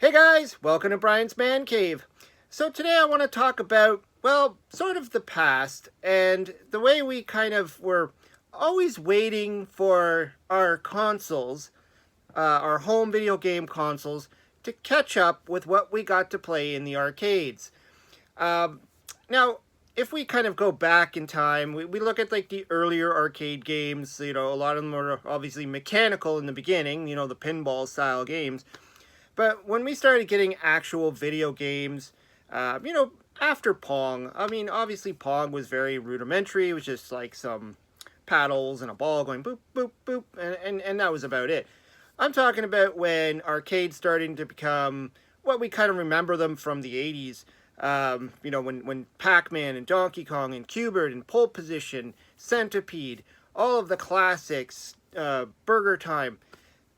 Hey guys, welcome to Brian's Man Cave. So today I want to talk about, well, sort of the past and the way we kind of were always waiting for our consoles, our home video game consoles, to catch up with what we got to play in the arcades. Now, if we kind of go back in time, we look at like the earlier arcade games, a lot of them were obviously mechanical in the beginning, the pinball style games. But when we started getting actual video games, after Pong, I mean, obviously Pong was very rudimentary. It was just like some paddles and a ball going boop, boop, boop, and that was about it. I'm talking about when arcades starting to become what we kind of remember them from the 80s. When Pac-Man and Donkey Kong and Q*bert and Pole Position, Centipede, all of the classics, Burger Time,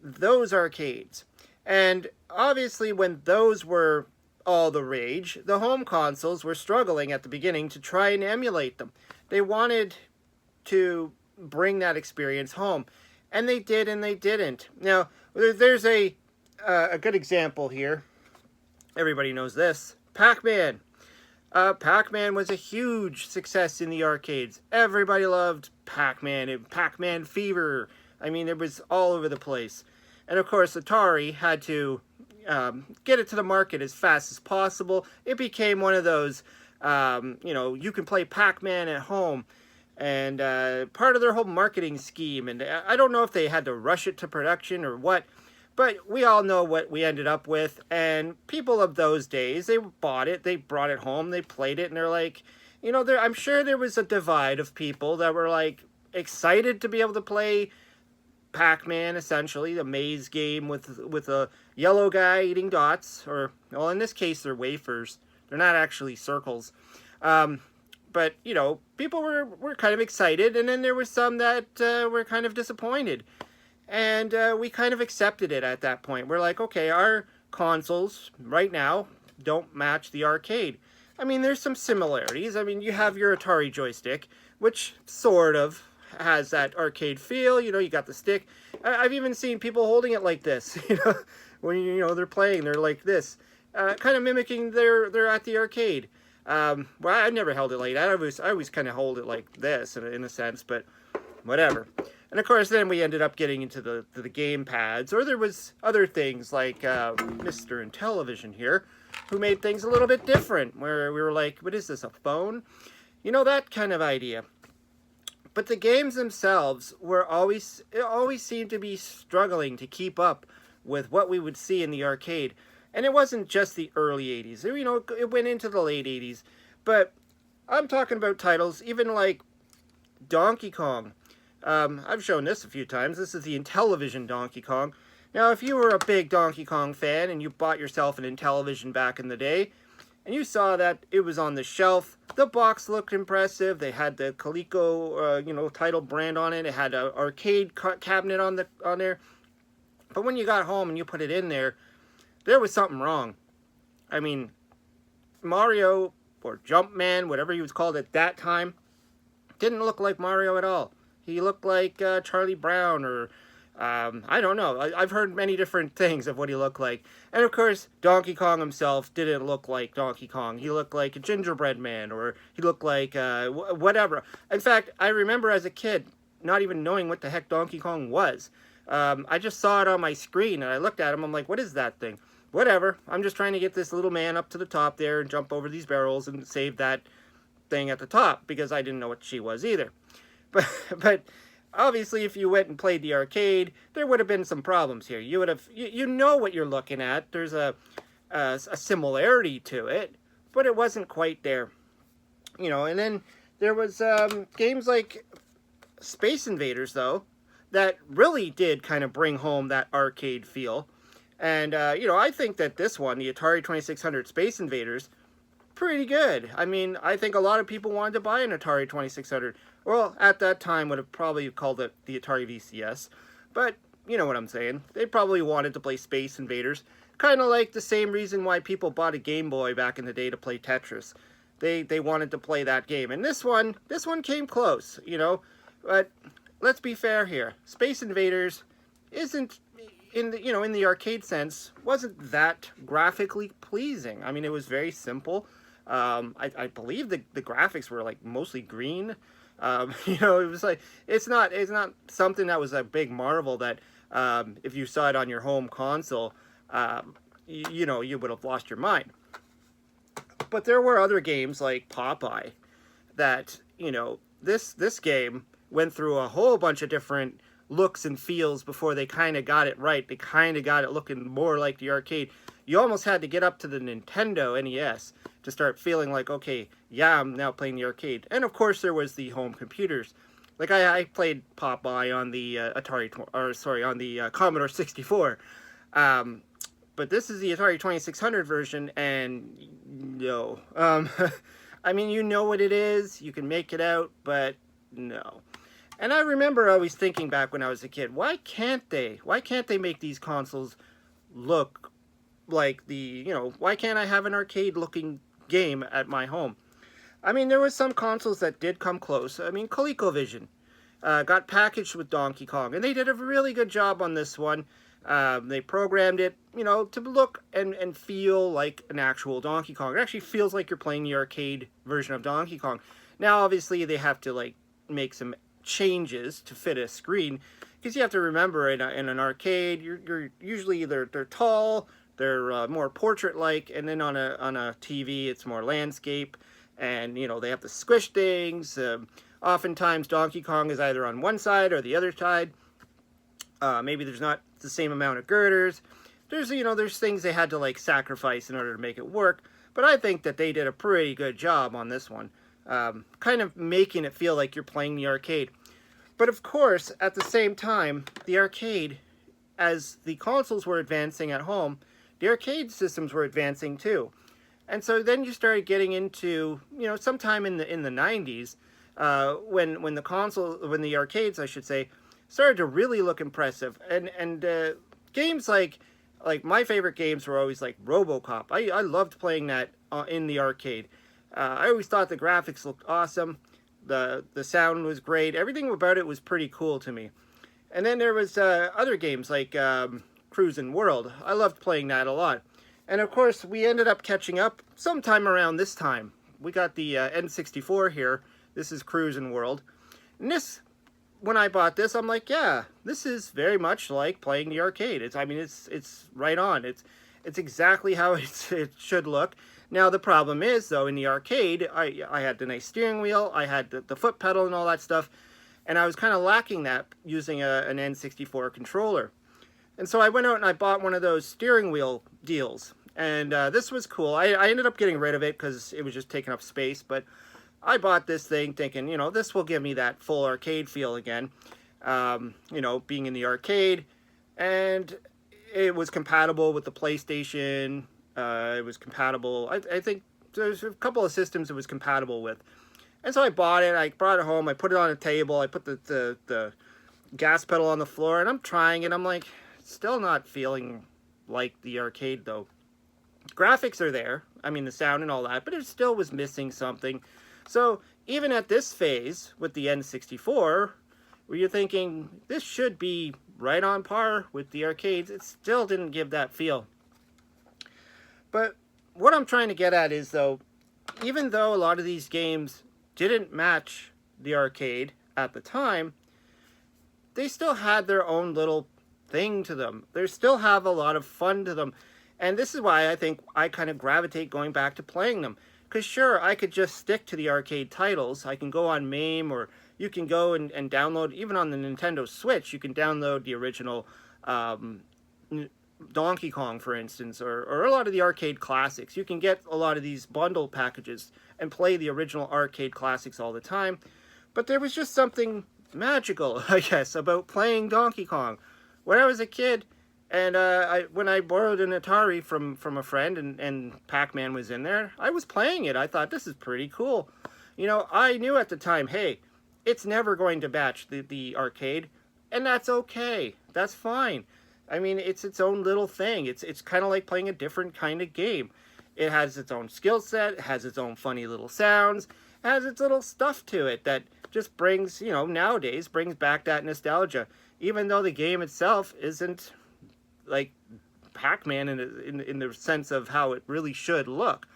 those arcades. And obviously when those were all the rage, the home consoles were struggling at the beginning to try and emulate them. They wanted to bring that experience home. And they did and they didn't. Now, there's a good example here. Everybody knows this. Pac-Man. Pac-Man was a huge success in the arcades. Everybody loved Pac-Man and Pac-Man Fever. I mean, it was all over the place. And of course, Atari had to get it to the market as fast as possible. It became one of those, you can play Pac-Man at home. And part of their whole marketing scheme. And I don't know if they had to rush it to production or what. But we all know what we ended up with. And people of those days, they bought it. They brought it home. They played it. And they're like, I'm sure there was a divide of people that were like excited to be able to play Pac-Man, essentially, the maze game with a yellow guy eating dots, or, well, in this case, they're wafers. They're not actually circles. But, people were kind of excited, and then there were some that were kind of disappointed. And we kind of accepted it at that point. We're like, okay, our consoles, right now, don't match the arcade. I mean, there's some similarities. I mean, you have your Atari joystick, which sort of has that arcade feel. You got the stick. I've even seen people holding it like this. When they're playing, they're like this, kind of mimicking they're at the arcade. Well, I never held it like that. I always kind of hold it like this in a sense, but whatever. And of course, then we ended up getting into the game pads, or there was other things like Mr. Intellivision here, who made things a little bit different, where we were like, what is this, a phone? That kind of idea. But the games themselves always seemed to be struggling to keep up with what we would see in the arcade. And it wasn't just the early 80s. It went into the late 80s. But I'm talking about titles even like Donkey Kong. I've shown this a few times. This is the Intellivision Donkey Kong. Now, if you were a big Donkey Kong fan and you bought yourself an Intellivision back in the day, and you saw that it was on the shelf, the box looked impressive. They had the Coleco, title brand on it. It had an arcade cabinet on there. But when you got home and you put it in there, there was something wrong. I mean, Mario, or Jumpman, whatever he was called at that time, didn't look like Mario at all. He looked like Charlie Brown, or I don't know. I've heard many different things of what he looked like. And of course, Donkey Kong himself didn't look like Donkey Kong. He looked like a gingerbread man, or he looked like whatever. In fact, I remember as a kid not even knowing what the heck Donkey Kong was. I just saw it on my screen, and I looked at him. I'm like, what is that thing? Whatever. I'm just trying to get this little man up to the top there and jump over these barrels and save that thing at the top, because I didn't know what she was either. But obviously, if you went and played the arcade, there would have been some problems here. You would have, you know what you're looking at. There's a similarity to it, but it wasn't quite there. And then there was games like Space Invaders, though, that really did kind of bring home that arcade feel. And, I think that this one, the Atari 2600 Space Invaders, pretty good. I mean, I think a lot of people wanted to buy an Atari 2600. Well, at that time would have probably called it the Atari VCS. But, you know what I'm saying. They probably wanted to play Space Invaders. Kind of like the same reason why people bought a Game Boy back in the day to play Tetris. They wanted to play that game. And this one came close, But let's be fair here. Space Invaders isn't in the in the arcade sense, wasn't that graphically pleasing. I mean, it was very simple. I believe the graphics were like mostly green. It was like it's not something that was a big marvel that if you saw it on your home console, you would have lost your mind. But there were other games like Popeye that this game went through a whole bunch of different looks and feels before they kind of got it right. They kind of got it looking more like the arcade. You almost had to get up to the Nintendo NES to start feeling like, okay, yeah, I'm now playing the arcade. And of course, there was the home computers. Like I played Popeye on the on the Commodore 64. But this is the Atari 2600 version, and no. I mean, you know what it is, you can make it out, but no. And I remember always thinking back when I was a kid, why can't they? Why can't they make these consoles look like why can't I have an arcade-looking game at my home? I mean, there was some consoles that did come close. I mean, ColecoVision got packaged with Donkey Kong, and they did a really good job on this one. They programmed it, to look and feel like an actual Donkey Kong. It actually feels like you're playing the arcade version of Donkey Kong. Now, obviously, they have to make some changes to fit a screen, because you have to remember in an arcade, you're usually they're tall, they're more portrait-like, and then on a TV, it's more landscape, and they have to squish things. Oftentimes, Donkey Kong is either on one side or the other side. Maybe there's not the same amount of girders. There's things they had to sacrifice in order to make it work. But I think that they did a pretty good job on this one, kind of making it feel like you're playing the arcade. But of course, at the same time, the arcade, as the consoles were advancing at home, the arcade systems were advancing too. And so then you started getting into, sometime in the 90s, when the arcades, I should say, started to really look impressive. And games like my favorite games were always like RoboCop. I loved playing that in the arcade. I always thought the graphics looked awesome. The sound was great. Everything about it was pretty cool to me. And then there was other games like Cruisin' World. I loved playing that a lot. And of course, we ended up catching up sometime around this time. We got the N64 here. This is Cruisin' World. And when I bought this, I'm like, yeah, this is very much like playing the arcade. It's right on. It's exactly how it should look. Now, the problem is, though, in the arcade, I had the nice steering wheel, I had the foot pedal and all that stuff, and I was kind of lacking that using an N64 controller. And so I went out and I bought one of those steering wheel deals. And this was cool. I ended up getting rid of it because it was just taking up space, but I bought this thing thinking, this will give me that full arcade feel again, being in the arcade. And it was compatible with the PlayStation. It was compatible. I think there's a couple of systems it was compatible with. And so I bought it. I brought it home. I put it on a table. I put the gas pedal on the floor, and I'm trying it. I'm like, still not feeling like the arcade, though. Graphics are there. I mean, the sound and all that, but it still was missing something. So even at this phase with the N64, where you're thinking, this should be right on par with the arcades, it still didn't give that feel. But what I'm trying to get at is, though, even though a lot of these games didn't match the arcade at the time, they still had their own little thing to them. They still have a lot of fun to them. And this is why I think I kind of gravitate going back to playing them. Because sure, I could just stick to the arcade titles. I can go on MAME, or you can go and download, even on the Nintendo Switch, you can download the original Donkey Kong, for instance, or a lot of the arcade classics. You can get a lot of these bundle packages and play the original arcade classics all the time. But there was just something magical, I guess, about playing Donkey Kong. When I was a kid, and when I borrowed an Atari from a friend, and Pac-Man was in there, I was playing it. I thought, this is pretty cool. I knew at the time, hey, it's never going to match the arcade, and that's okay. That's fine. I mean, it's its own little thing. It's kind of like playing a different kind of game. It has its own skill set. It has its own funny little sounds. It has its little stuff to it that just brings, nowadays, brings back that nostalgia. Even though the game itself isn't like Pac-Man in the sense of how it really should look.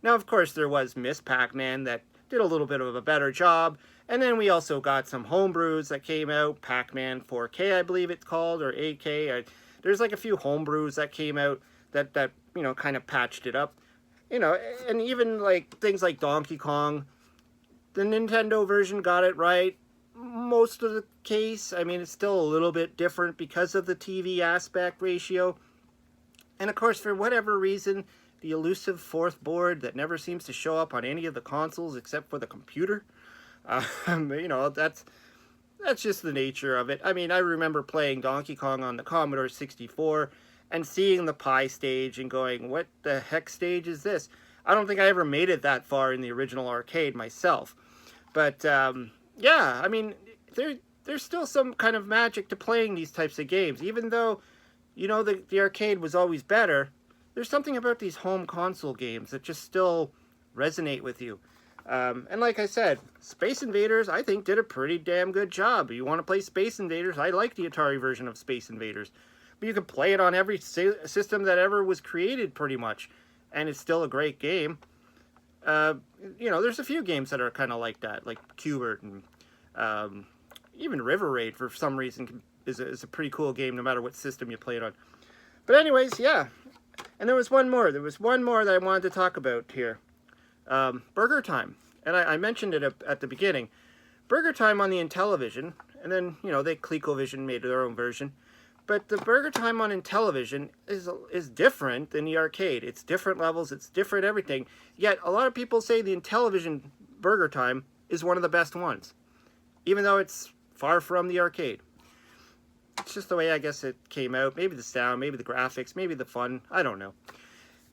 Now, of course, there was Miss Pac-Man that did a little bit of a better job, and then we also got some homebrews that came out, Pac-Man 4K, I believe it's called, or AK. There's like a few homebrews that came out that kind of patched it up. And even like things like Donkey Kong, the Nintendo version got it right most of the case. I mean, it's still a little bit different because of the TV aspect ratio. And of course, for whatever reason, the elusive fourth board that never seems to show up on any of the consoles except for the computer. That's just the nature of it. I mean, I remember playing Donkey Kong on the Commodore 64 and seeing the Pi stage and going, what the heck stage is this? I don't think I ever made it that far in the original arcade myself. But, yeah, I mean, there's still some kind of magic to playing these types of games. Even though, the arcade was always better, there's something about these home console games that just still resonate with you. And like I said, Space Invaders, I think, did a pretty damn good job. You want to play Space Invaders? I like the Atari version of Space Invaders. But you can play it on every system that ever was created, pretty much. And it's still a great game. There's a few games that are kind of like that, like Qbert and even River Raid, for some reason, is a pretty cool game, no matter what system you play it on. But anyways, yeah. And there was one more. There was one more that I wanted to talk about here. Burger Time. And I mentioned it at the beginning. Burger Time on the Intellivision, and then, they ColecoVision made their own version. But the Burger Time on Intellivision is different than the arcade. It's different levels, it's different everything. Yet, a lot of people say the Intellivision Burger Time is one of the best ones. Even though it's far from the arcade. It's just the way I guess it came out. Maybe the sound, maybe the graphics, maybe the fun. I don't know.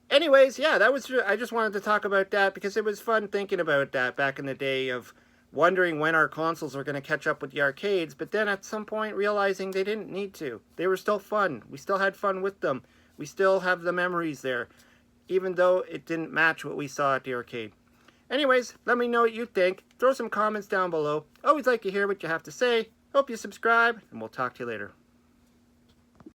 Anyways, yeah, I just wanted to talk about that because it was fun thinking about that back in the day of wondering when our consoles were going to catch up with the arcades, but then at some point realizing they didn't need to. They were still fun. We still had fun with them. We still have the memories there, even though it didn't match what we saw at the arcade. Anyways, let me know what you think. Throw some comments down below. Always like to hear what you have to say. Hope you subscribe, and we'll talk to you later.